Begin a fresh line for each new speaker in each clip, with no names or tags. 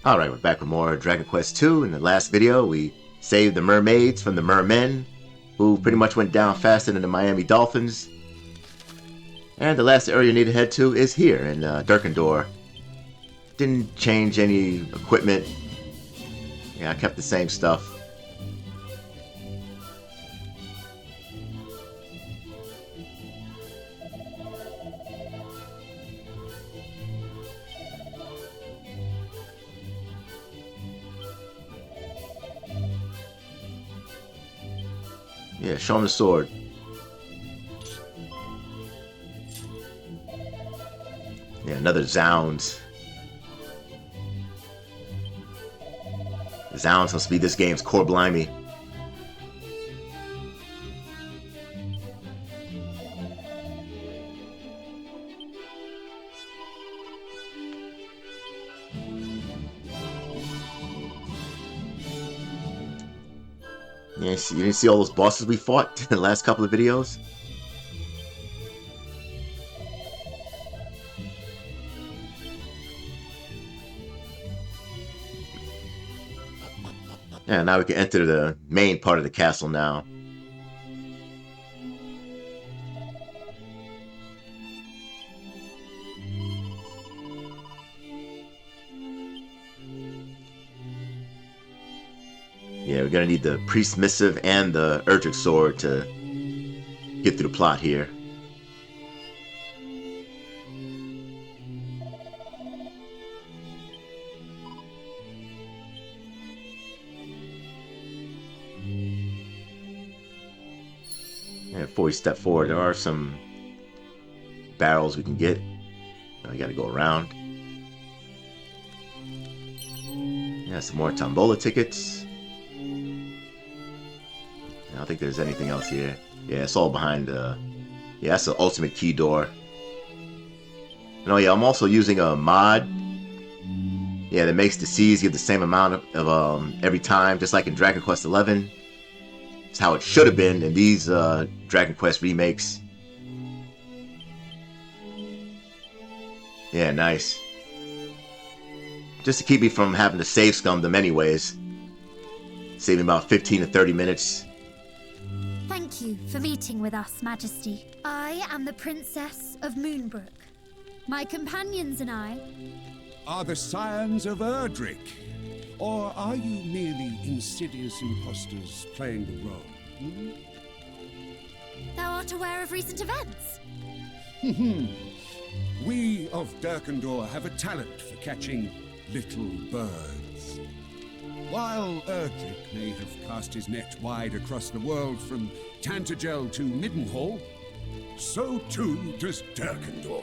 Alright, we're back with more Dragon Quest II. In the last video, we saved the mermaids from the mermen, who pretty much went down faster than the Miami Dolphins. And the last area you need to head to is here in Durkendor. Didn't change any equipment. Yeah, I kept the same stuff. Yeah, show him the sword. Yeah, another Zounds. Zounds must be this game's core blimey. Yeah, you didn't see all those bosses we fought in the last couple of videos? Yeah, now we can enter the main part of the castle now. Yeah, we're gonna need the Priest Missive and the Erdrick Sword to get through the plot here. And before we step forward, there are some barrels we can get. I gotta go around. Yeah, some more Tombola tickets. I don't think there's anything else here. Yeah, it's all behind the... Yeah, that's the ultimate key door. No, yeah, I'm also using a mod. Yeah, that makes the C's give the same amount of every time, just like in Dragon Quest XI. It's how it should have been in these Dragon Quest remakes. Yeah, nice. Just to keep me from having to save scum them anyways. Saving about 15 to 30 minutes.
Thank you for meeting with us, Majesty. I am the Princess of Moonbrook. My companions and I
are the scions of Erdrick. Or are you merely insidious impostors playing the role?
Thou art aware of recent events?
We of Durkendor have a talent for catching little birds. While Erdrick may have cast his net wide across the world from Tantagel to Middenhall, so too does Durkendor.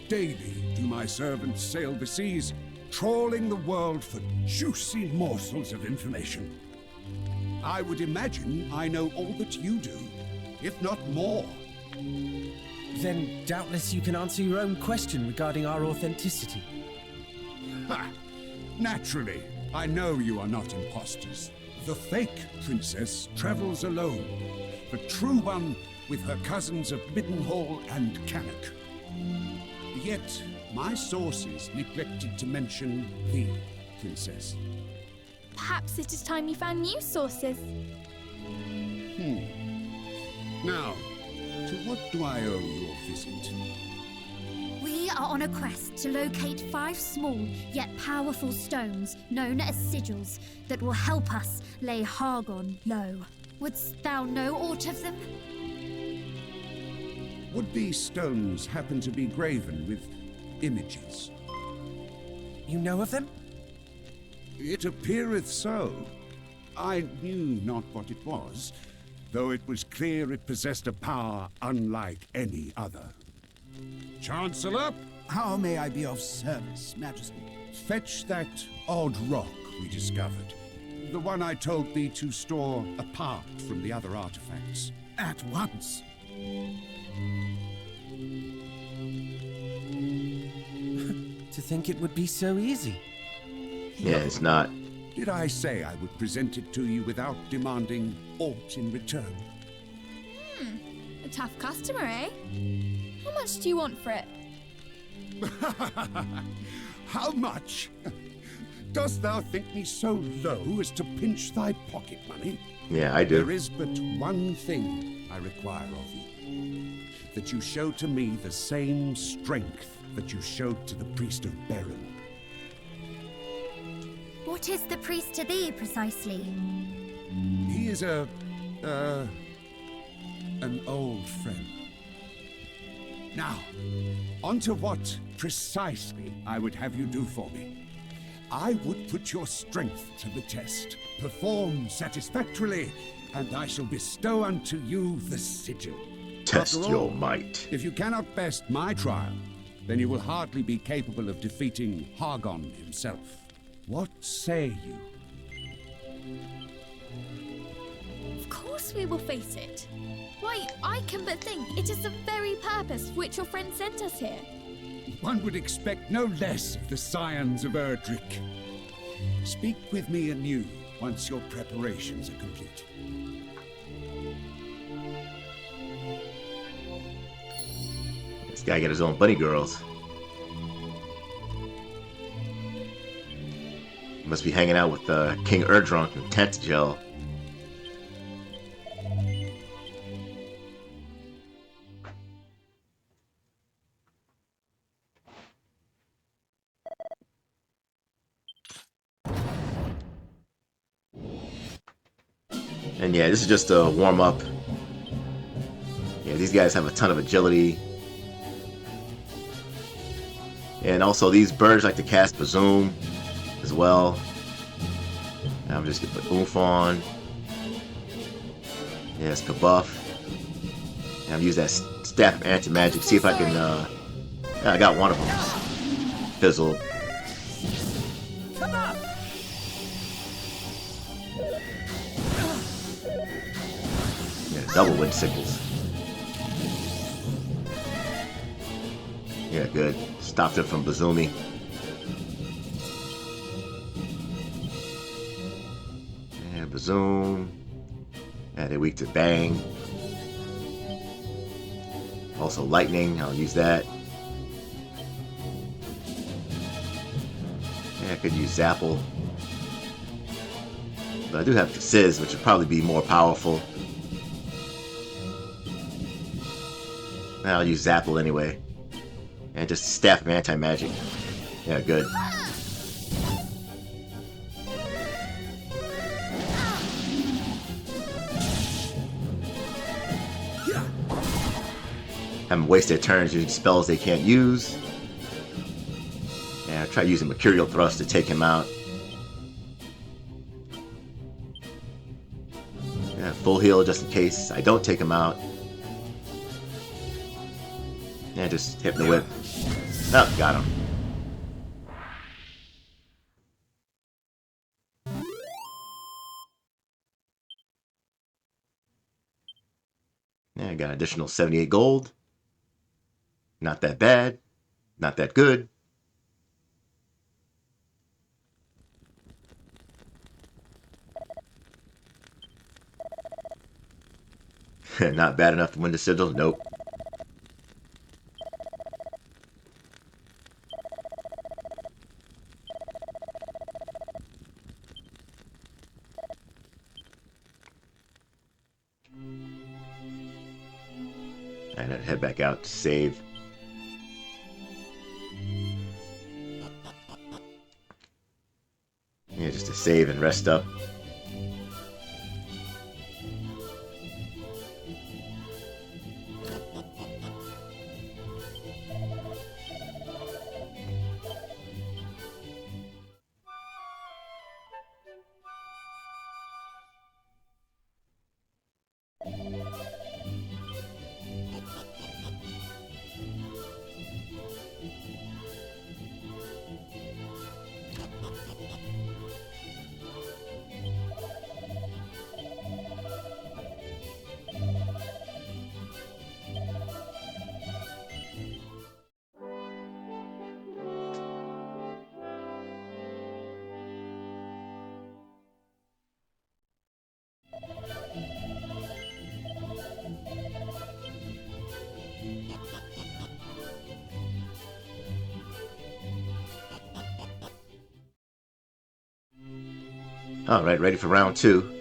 Daily do my servants sail the seas, trawling the world for juicy morsels of information. I would imagine I know all that you do, if not more.
Then doubtless you can answer your own question regarding our authenticity.
Ha! Naturally, I know you are not imposters. The fake princess travels alone. The true one with her cousins of Middenhall and Cannock. Yet, my sources neglected to mention the princess.
Perhaps it is time you found new sources.
Now, to what do I owe your visit?
We are on a quest to locate 5 small yet powerful stones known as sigils that will help us lay Hargon low. Wouldst thou know aught of them?
Would these stones happen to be graven with images?
You know of them?
It appeareth so. I knew not what it was, though it was clear it possessed a power unlike any other. Chancellor?
How may I be of service, Majesty?
Fetch that odd rock we discovered. The one I told thee to store apart from the other artifacts.
At once.
To think it would be so easy.
Yeah, it's not.
Did I say I would present it to you without demanding aught in return?
A tough customer, eh? How much do you want for it?
How much? Dost thou think me so low as to pinch thy pocket money?
Yeah, I do.
There is but one thing I require of you. That you show to me the same strength that you showed to the priest of Beren.
What is the priest to thee, precisely?
He is an old friend. Now, on to what precisely I would have you do for me. I would put your strength to the test. Perform satisfactorily, and I shall bestow unto you the sigil.
Test
After
your
all,
might.
if you cannot best my trial, then you will hardly be capable of defeating Hargon himself. What say you?
Of course we will face it. Why, I can but think it is the very purpose for which your friend sent us here.
One would expect no less of the scions of Erdrick. Speak with me anew once your preparations are complete.
This guy got his own bunny girls. He must be hanging out with King Erdrunk and Tantagel. And yeah, this is just a warm-up. Yeah, these guys have a ton of agility. And also, these birds like to cast Bazoom as well. And I'm just gonna put Oomph on. Yes, Kabuff. And I've used that Staff of Anti-Magic. See if I can, I got one of them. Fizzled. Yeah, double wind sickles. Yeah, good. Stopped it from Bazoomi. And Bazoom. Yeah, they're weak to Bang. Also Lightning, I'll use that. Yeah, I could use Zapple. But I do have the Sizz, which would probably be more powerful. And I'll use Zapple anyway. And just Staff of Anti-Magic. Yeah, good. Haven't wasted turns using spells they can't use. Yeah, I'll try using Mercurial Thrust to take him out. Yeah, full heal just in case I don't take him out. Yeah, just hit the whip. Oh, got him. Yeah, I got an additional 78 gold. Not that bad. Not that good. Not bad enough to win the sigil? Nope. And I'd head back out to save. Yeah, just to save and rest up. Alright, ready for round 2.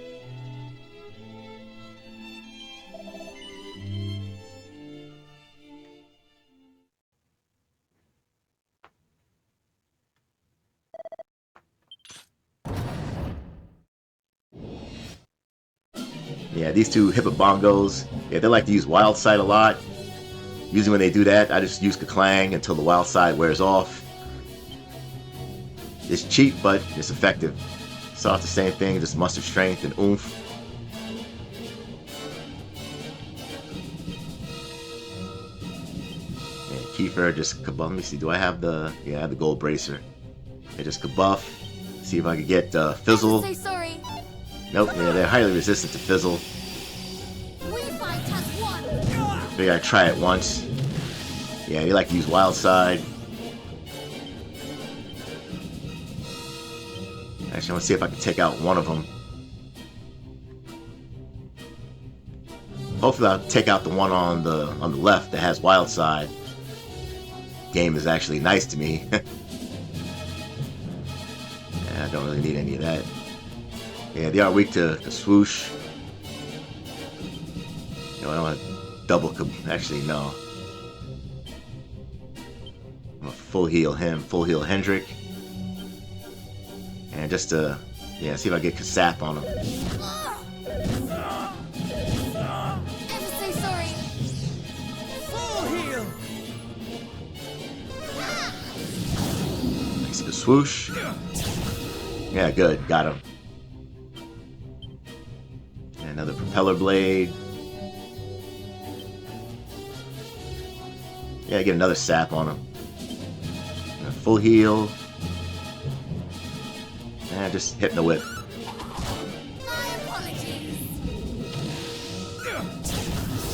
Yeah, these two hippobongos, yeah, they like to use wild side a lot. Usually when they do that, I just use Kaclang until the wild side wears off. It's cheap, but it's effective. So it's the same thing, just muster strength and oomph. And Kiefer just kabuff. Let me see, do I have the... Yeah, I have the gold bracer. I just kabuff. See if I can get Fizzle.
I'm so sorry.
Nope, yeah, they're highly resistant to Fizzle.
We fight as one.
Maybe I try it once. Yeah, they like to use Wild Side. Actually, I want to see if I can take out one of them. Hopefully, I'll take out the one on the left that has Wild Side. Game is actually nice to me. Yeah, I don't really need any of that. Yeah, they are weak to swoosh. You know, I don't want to double. Actually, no. I'm gonna full heal him, full heal Hendrik, and just to see if I get Kasap on him.
Ever so sorry.
Full heal!
Nice to swoosh. Yeah, good, got him. And another propeller blade. Yeah, get another sap on him. And a full heal. And just hitting the whip.
My apologies.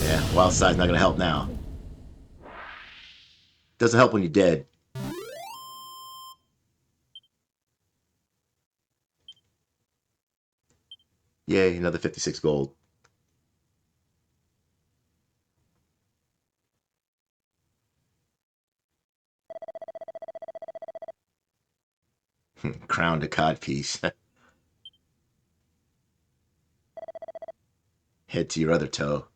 Yeah, wild side's not gonna help now. Doesn't help when you're dead. Yay, another 56 gold. Crown to codpiece. Head to your other toe.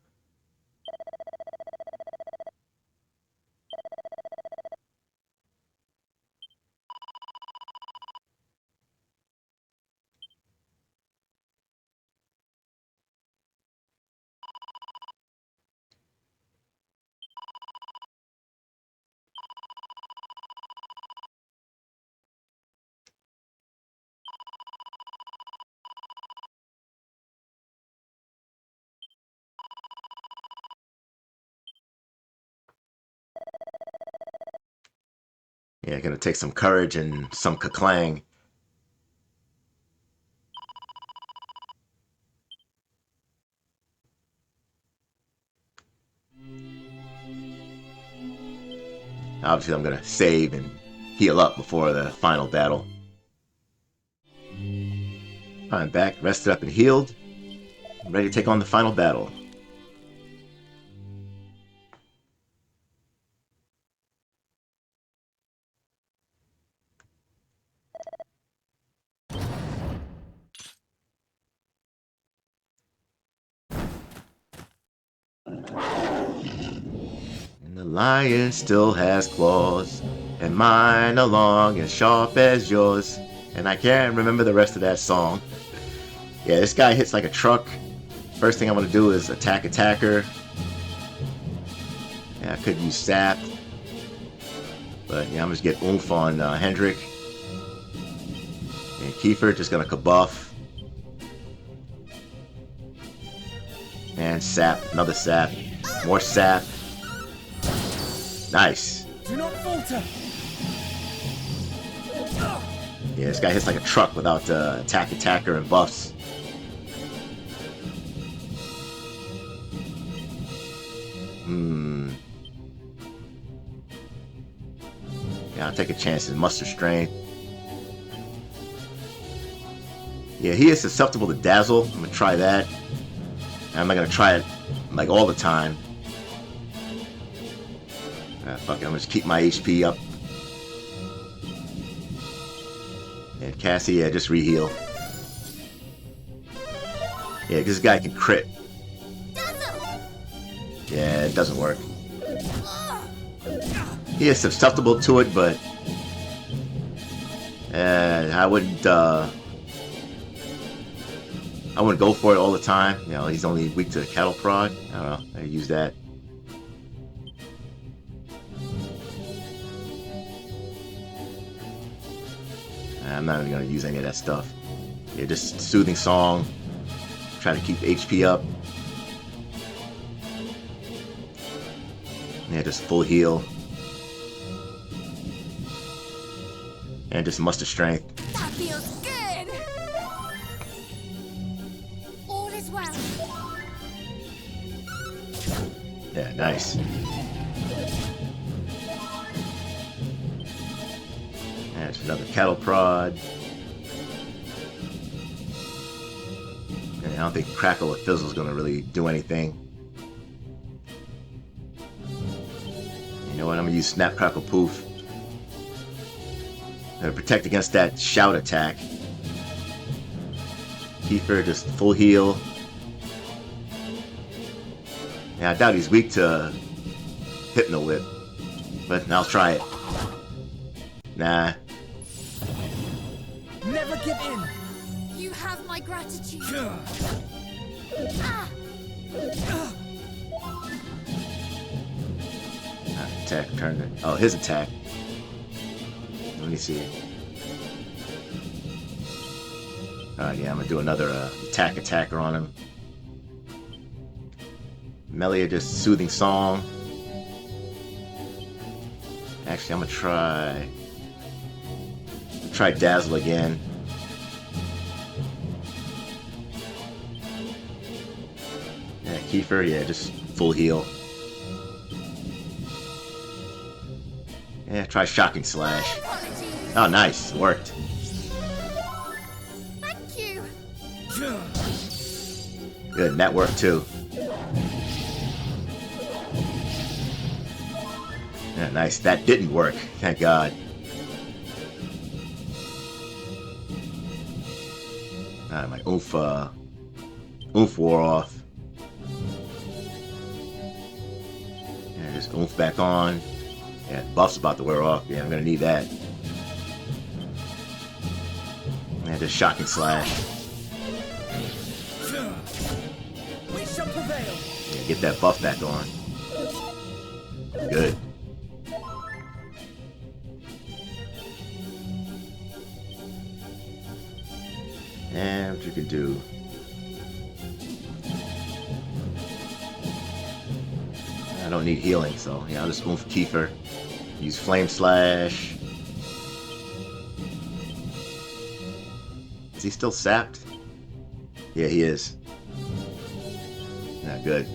Yeah, gonna take some courage and some Kaclang. Obviously, I'm gonna save and heal up before the final battle. I'm back, rested up and healed. I'm ready to take on the final battle. The lion still has claws, and mine are long and sharp as yours. And I can't remember the rest of that song. Yeah, this guy hits like a truck. First thing I'm gonna do is attack attacker. Yeah, I could use sap, but yeah, I'm just get oomph on Hendrik. And Kiefer just gonna kabuff. And sap, another sap, more sap. Nice.
Do not falter!
Yeah, this guy hits like a truck without attack attacker and buffs. Yeah, I'll take a chance and muster strength. Yeah, he is susceptible to dazzle. I'm gonna try that. And I'm not gonna try it like all the time. Fuck it, I'm gonna just keep my HP up. And Cassie, yeah, just reheal. Yeah, because this guy can crit. Yeah, it doesn't work. He is susceptible to it, but I wouldn't go for it all the time. You know, he's only weak to cattle prod. I don't know. I use that. I'm not even gonna use any of that stuff. Yeah, just soothing song. Try to keep HP up. Yeah, just full heal. And just muster strength.
That feels good! All is well.
Yeah, nice. That's another cattle prod. And I don't think Crackle or Fizzle is gonna really do anything. You know what? I'm gonna use Snap, Crackle, Poof. Gonna protect against that shout attack. Kiefer just full heal. Yeah, I doubt he's weak to Hypno Whip, but I'll try it. Nah.
Never give in!
You have my gratitude.
Attack, turn it. Oh, his attack. Let me see. Alright, yeah, I'm gonna do another attacker on him. Melia, just soothing song. Actually, I'm gonna try Dazzle again. Yeah, Kiefer, yeah, just full heal. Yeah, try Shocking Slash. Oh, nice, worked.
Thank you.
Good, and that worked too. Yeah, nice. That didn't work. Thank God. My oomph wore off. Yeah, just oomph back on. Yeah, the buff's about to wear off. Yeah, I'm gonna need that. Yeah, just Shocking Slash.
We shall prevail!
Yeah, get that buff back on. Good. And what you can do. I don't need healing, so yeah, I'll just oomph Kiefer. Use Flame Slash. Is he still sapped? Yeah, he is. Yeah, good.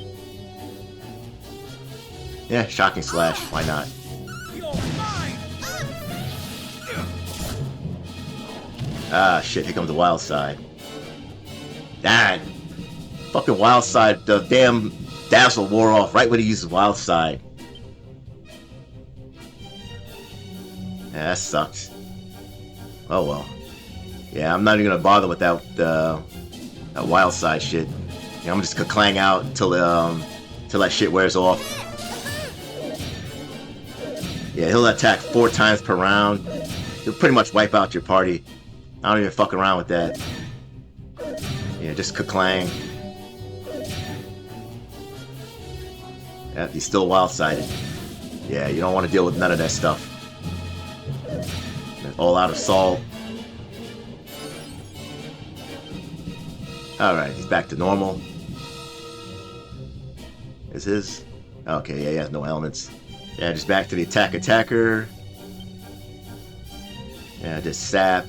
Yeah, Shocking Slash. Why not? Ah, shit. Here comes the Wild Side. Dang. Fucking Wild Side. The damn Dazzle wore off right when he uses Wild Side. Yeah, that sucks. Oh well. Yeah, I'm not even gonna bother with that Wild Side shit. Yeah, I'm just gonna Kaclang out until that shit wears off. Yeah, he'll attack 4 times per round. He'll pretty much wipe out your party. I don't even fuck around with that. Yeah, just Kaclang. Yeah, he's still wild-sided. Yeah, you don't want to deal with none of that stuff. All out assault. Alright, he's back to normal. Is his? Okay, yeah, he has no elements. Yeah, just back to the attacker. Yeah, just sap.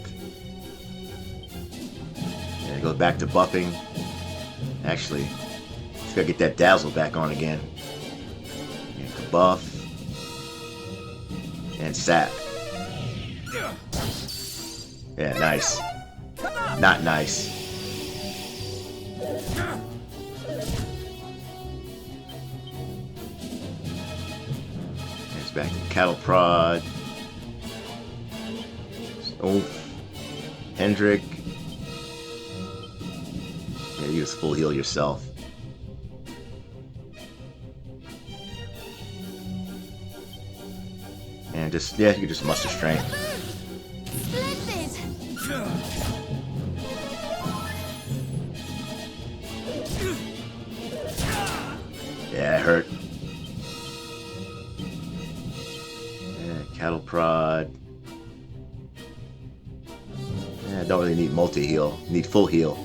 Yeah, goes back to buffing. Actually, just gotta get that Dazzle back on again. Yeah, buff. And sap. Yeah, nice. Not nice. It's back to Cattle Prod. Oomph. Hendrick. Yeah, You just full heal yourself. And just, yeah, you can just muster strength. Yeah, it hurt. Yeah, cattle prod. Yeah, don't really need multi-heal. Need full heal.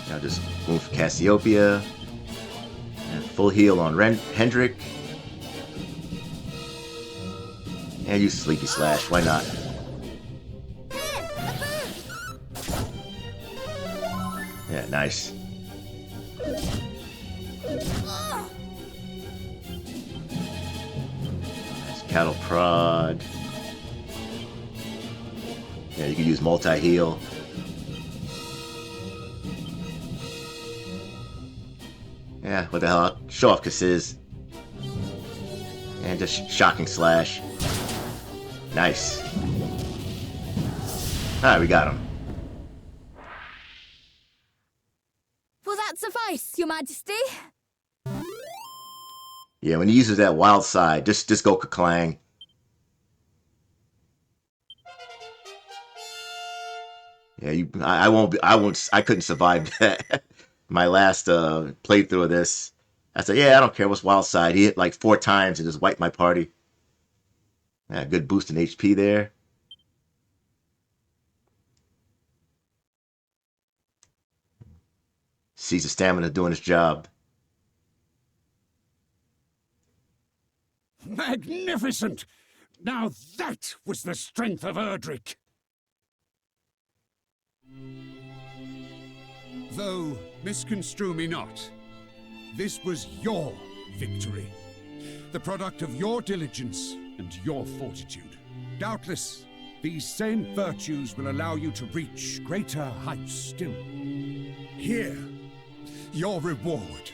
Now just move for Cassiopeia. And full heal on Hendrik. And use Sleepy Slash. Why not? Yeah, nice. Nice cattle prod. Yeah, you can use multi-heal. Yeah, what the hell? I'll show off Kassis. And just shocking slash. Nice. Alright, we got him.
Will that suffice, Your Majesty?
Yeah, when he uses that wild side, just go Kaclang. Yeah, I couldn't survive that. My last playthrough of this. I said, yeah, I don't care what's wild side. He hit like 4 times and just wiped my party. Yeah, good boost in HP there. Sees the stamina doing its job.
Magnificent! Now that was the strength of Erdrick! Though, misconstrue me not, this was your victory. The product of your diligence and your fortitude. Doubtless, these same virtues will allow you to reach greater heights still. Here, your reward.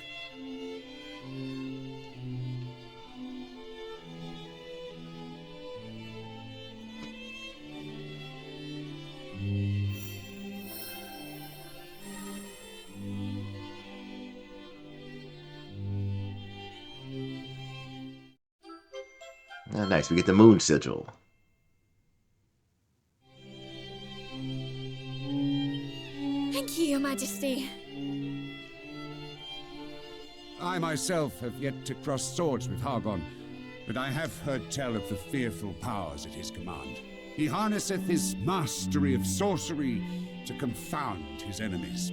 Oh, nice, we get the Moon Sigil.
Thank you, Your Majesty.
I myself have yet to cross swords with Hargon, but I have heard tell of the fearful powers at his command. He harnesseth his mastery of sorcery to confound his enemies.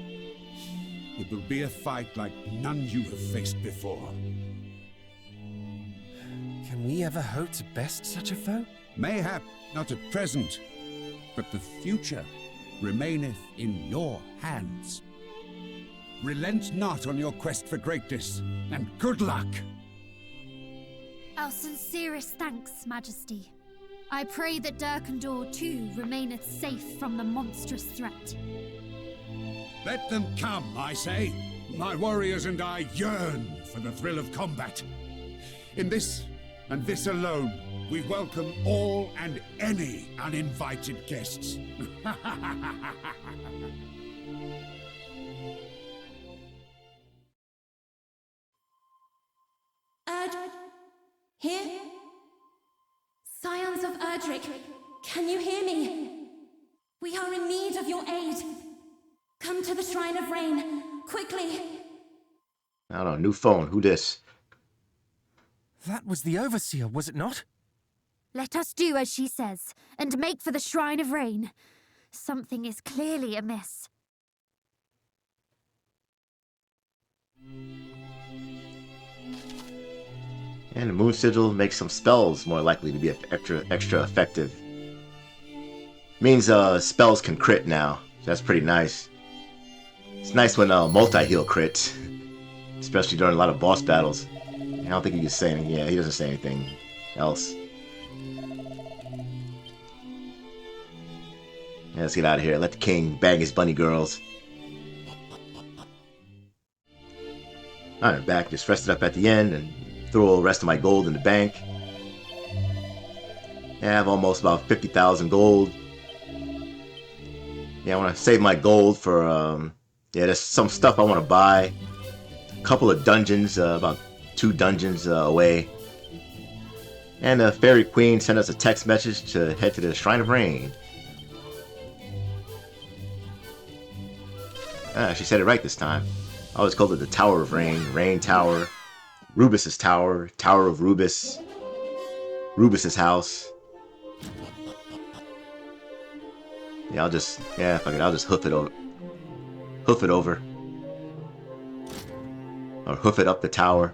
It will be a fight like none you have faced before.
Can we ever hope to best such a foe?
Mayhap not at present, but the future remaineth in your hands. Relent not on your quest for greatness, and good luck!
Our sincerest thanks, Majesty. I pray that Dirkendor too remaineth safe from the monstrous threat.
Let them come, I say. My warriors and I yearn for the thrill of combat. In this, and this alone, we welcome all and any uninvited guests.
Here? Scions of Erdrick, can you hear me? We are in need of your aid. Come to the Shrine of Rain, quickly.
I don't know, new phone, who this?
That was the Overseer, was it not?
Let us do as she says, and make for the Shrine of Rain. Something is clearly amiss.
And the Moon Sigil makes some spells more likely to be extra effective. Means spells can crit now. So that's pretty nice. It's nice when multi-heal crits. Especially during a lot of boss battles. I don't think he can say anything. Yeah, he doesn't say anything else. Yeah, let's get out of here. Let the king bang his bunny girls. Alright, back. Just rested up at the end and threw all the rest of my gold in the bank. Yeah, I have almost about 50,000 gold. Yeah, I want to save my gold for, yeah, there's some stuff I want to buy. A couple of dungeons, about 2 dungeons away. And the Fairy Queen sent us a text message to head to the Shrine of Rain. Ah, she said it right this time. I always called it the Tower of Rain, Rain Tower, Rubus's Tower, Tower of Rubus, Rubus's house. Yeah, fuck it, I'll just hoof it over. Hoof it over. Or hoof it up the tower.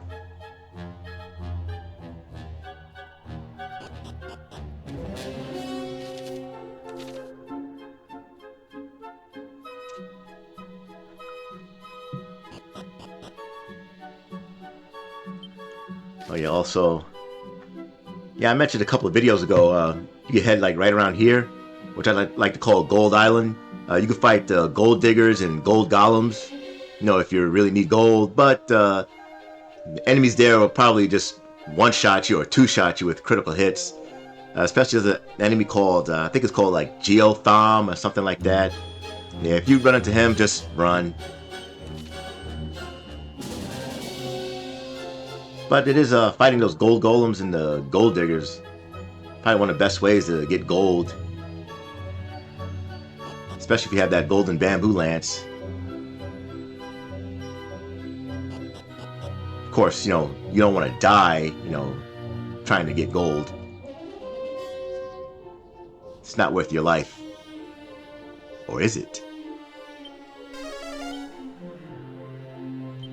Oh yeah, also, yeah, I mentioned a couple of videos ago, you can head like right around here, which I like to call Gold Island. You can fight gold diggers and gold golems, you know, if you really need gold, but the enemies there will probably just one-shot you or two-shot you with critical hits, especially there's an enemy called, I think it's called like Geotham or something like that. Yeah, if you run into him, just run. But it is fighting those gold golems and the gold diggers. Probably one of the best ways to get gold. Especially if you have that golden bamboo lance. Of course, you know, you don't want to die, you know, trying to get gold. It's not worth your life. Or is it?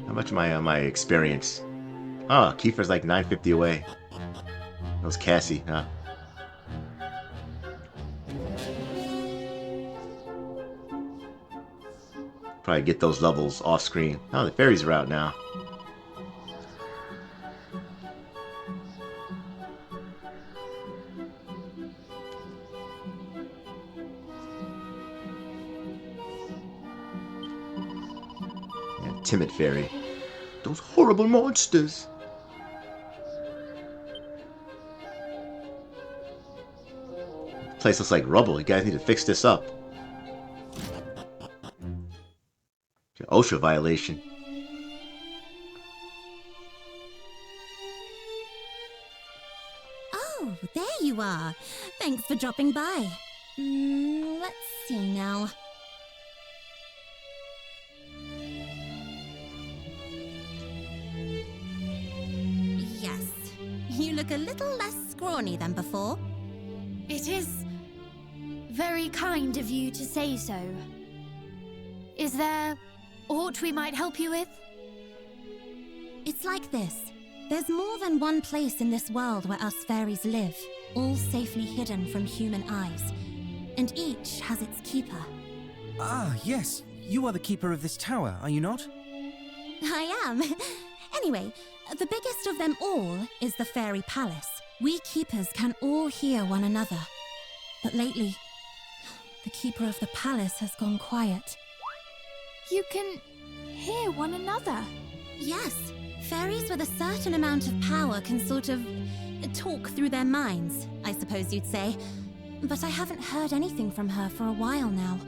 How much am my experience? Oh, Kiefer's like 950 away. That was Cassie, huh? Probably get those levels off screen. Oh, the fairies are out now. Yeah, timid fairy. Those horrible monsters. Place looks like rubble. You guys need to fix this up. OSHA violation.
Oh, there you are. Thanks for dropping by. Let's see now. Yes, you look a little less scrawny than before.
It is very kind of you to say so. Is there aught we might help you with?
It's like this. There's more than one place in this world where us fairies live, all safely hidden from human eyes. And each has its keeper.
Ah, yes. You are the keeper of this tower, are you not?
I am. Anyway, the biggest of them all is the Faerie Palace. We keepers can all hear one another. But lately, the keeper of the palace has gone quiet.
You can hear one another.
Yes, fairies with a certain amount of power can sort of talk through their minds, I suppose you'd say. But I haven't heard anything from her for a while now.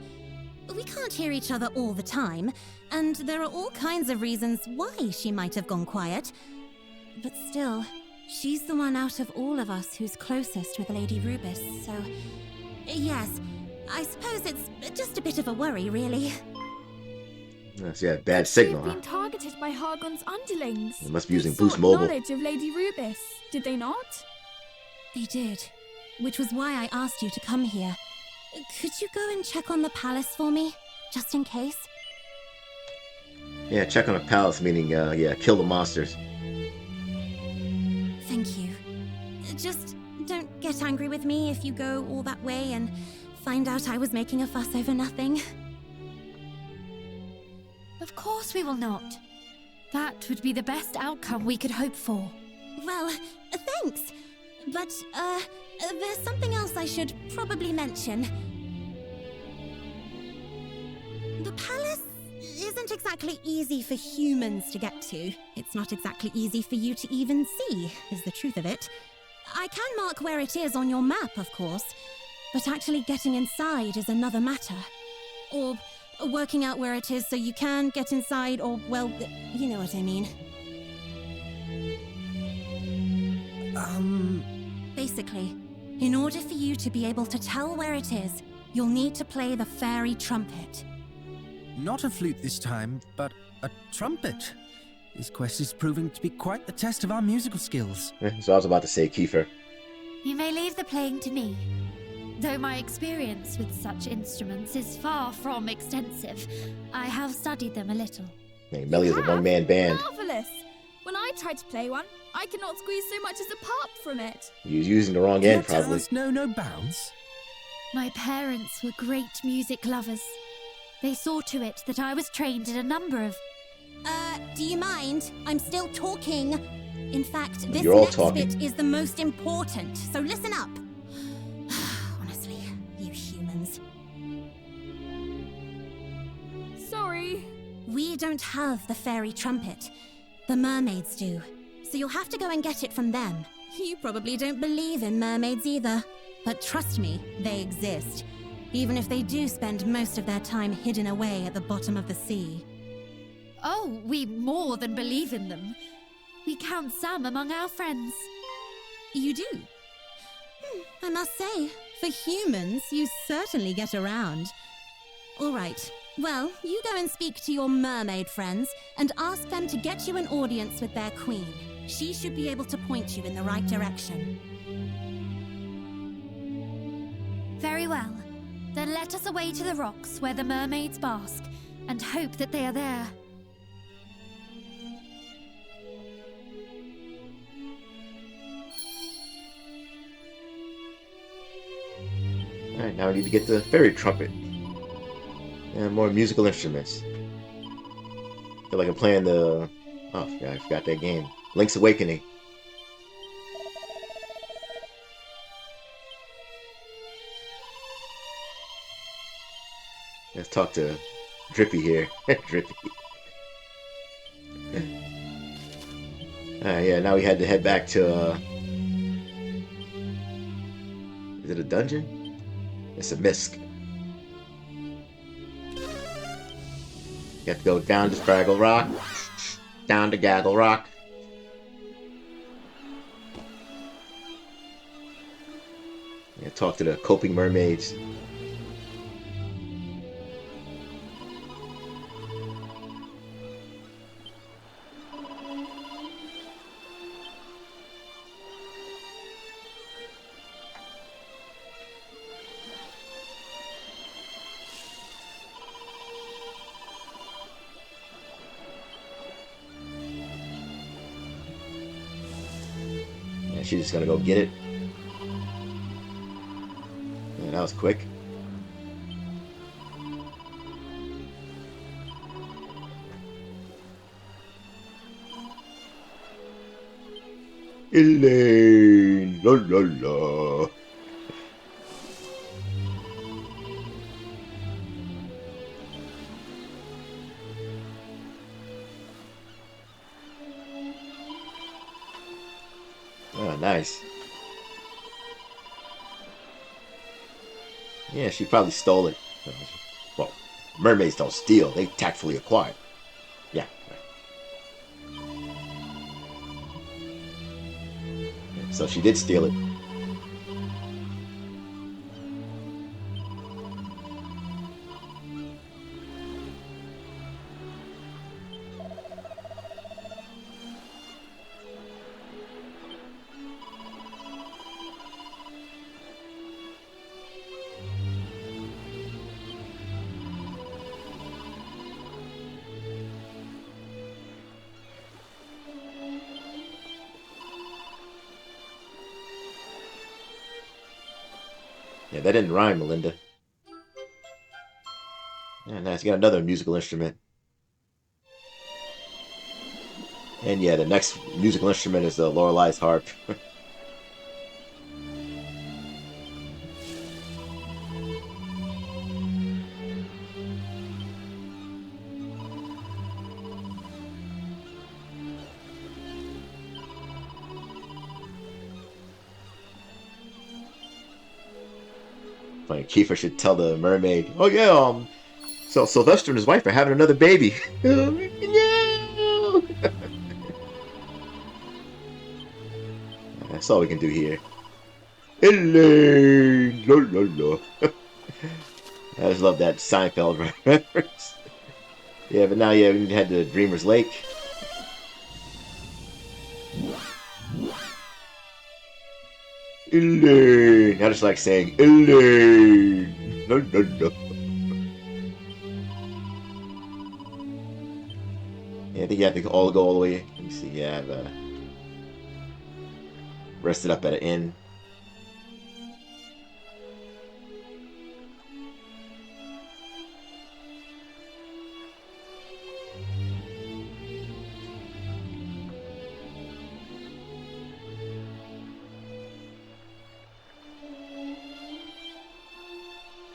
We can't hear each other all the time, and there are all kinds of reasons why she might have gone quiet. But still, she's the one out of all of us who's closest with Lady Rubus, so... Yes, I suppose it's just a bit of a worry, really.
That's, yeah, bad signal,
They've
huh?
been targeted by Hargon's underlings.
They must be using
They
Boost
sought
Mobile.
knowledge of Lady Rubus, did they not?
They did, which was why I asked you to come here. Could you go and check on the palace for me, just in case?
Yeah, check on the palace, meaning, yeah, kill the monsters.
Thank you. Just don't get angry with me if you go all that way and find out I was making a fuss over nothing.
Of course we will not. That would be the best outcome we could hope for.
Well, thanks. But, there's something else I should probably mention. The palace isn't exactly easy for humans to get to. It's not exactly easy for you to even see, is the truth of it. I can mark where it is on your map, of course, but actually getting inside is another matter. or working out where it is so you can get inside, or, well, you know what I mean. Basically, in order for you to be able to tell where it is, you'll need to play the fairy trumpet.
Not a flute this time, but a trumpet. This quest is proving to be quite the test of our musical skills.
So I was about to say Kiefer.
You may leave the playing to me. Though my experience with such instruments is far from extensive, I have studied them a little.
Hey, Melly is a one-man band.
Marvelous! When I try to play one, I cannot squeeze so much as a pop from it.
He was using the wrong
Your
end, probably.
talents know no bounds.
My parents were great music lovers. They saw to it that I was trained in a number of...
Do you mind? I'm still talking. In fact, this
You're all
next
talking.
bit is the most important, so listen up. Honestly, you humans.
Sorry.
We don't have the fairy trumpet. The mermaids do. So you'll have to go and get it from them. You probably don't believe in mermaids either. But trust me, they exist. Even if they do spend most of their time hidden away at the bottom of the sea.
Oh, we more than believe in them. We count some among our friends.
You do? I must say, for humans, you certainly get around. All right. Well, you go and speak to your mermaid friends and ask them to get you an audience with their queen. She should be able to point you in the right direction.
Very well. Then let us away to the rocks where the mermaids bask, and hope that they are there.
Alright, now we need to get the fairy trumpet. And more musical instruments. Feel like I'm playing the... Oh, yeah, I forgot that game. Link's Awakening. Let's talk to Drippy here. Drippy. Yeah, now we had to head back to, Is it a dungeon? It's a misc. You have to go down to Fraggle Rock. Down to Gaggle Rock. Yeah, talk to the coping mermaids. She's just gonna go get it. Yeah, that was quick. Elaine, la la la. Oh, nice. Yeah, she probably stole it. Well, mermaids don't steal, they tactfully acquire. Yeah. So she did steal it. Yeah, that didn't rhyme, Melinda. Yeah, nice. You got another musical instrument. And yeah, the next musical instrument is the Lorelai's harp. Funny, Kiefer should tell the mermaid, "Oh yeah, So Sylvester and his wife are having another baby. No! That's all we can do here. Elaine! La, la, la. I just love that Seinfeld reference. Yeah, but now, yeah, we need to head to Dreamer's Lake. Elaine! I just like saying Elaine! La, la, la. Yeah, I think you have to all go all the way. Let me see. Yeah, I've rested up at an inn.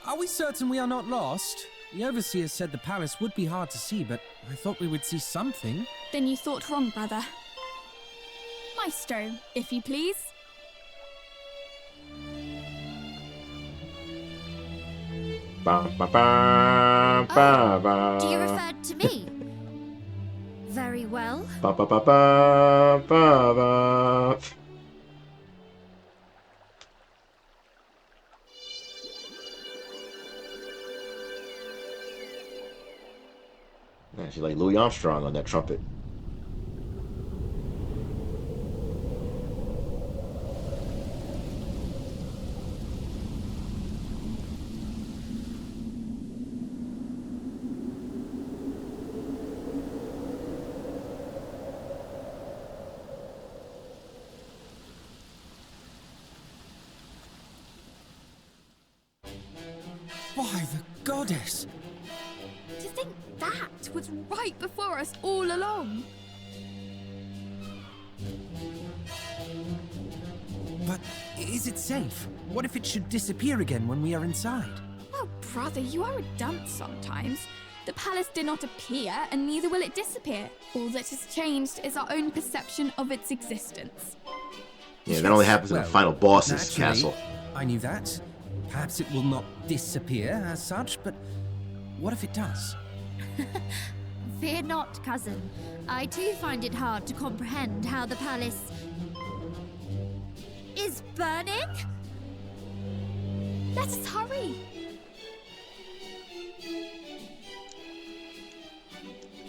Are we certain we are not lost? The Overseer said the palace would be hard to see, but I thought we would see something.
Then you thought wrong, brother. Maestro, if you please.
Ba, ba, ba, ba, ba.
Do you refer to me? Very well.
Ba, ba, ba, ba, ba, ba. Yeah, she's like Louis Armstrong on that trumpet.
Why, the goddess!
To think that was right before us all along.
But is it safe? What if it should disappear again when we are inside?
Oh, brother, you are a dunce sometimes. The palace did not appear, and neither will it disappear. All that has changed is our own perception of its existence.
Yeah, that only happens in the final boss's
naturally,
castle.
I knew that. Perhaps it will not disappear as such, but what if it does?
Fear not, cousin. I too find it hard to comprehend how the palace is burning.
Let us hurry.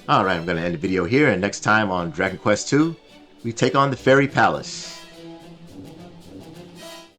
Alright, I'm going to end the video here, and next time on Dragon Quest II, we take on the Faerie Palace.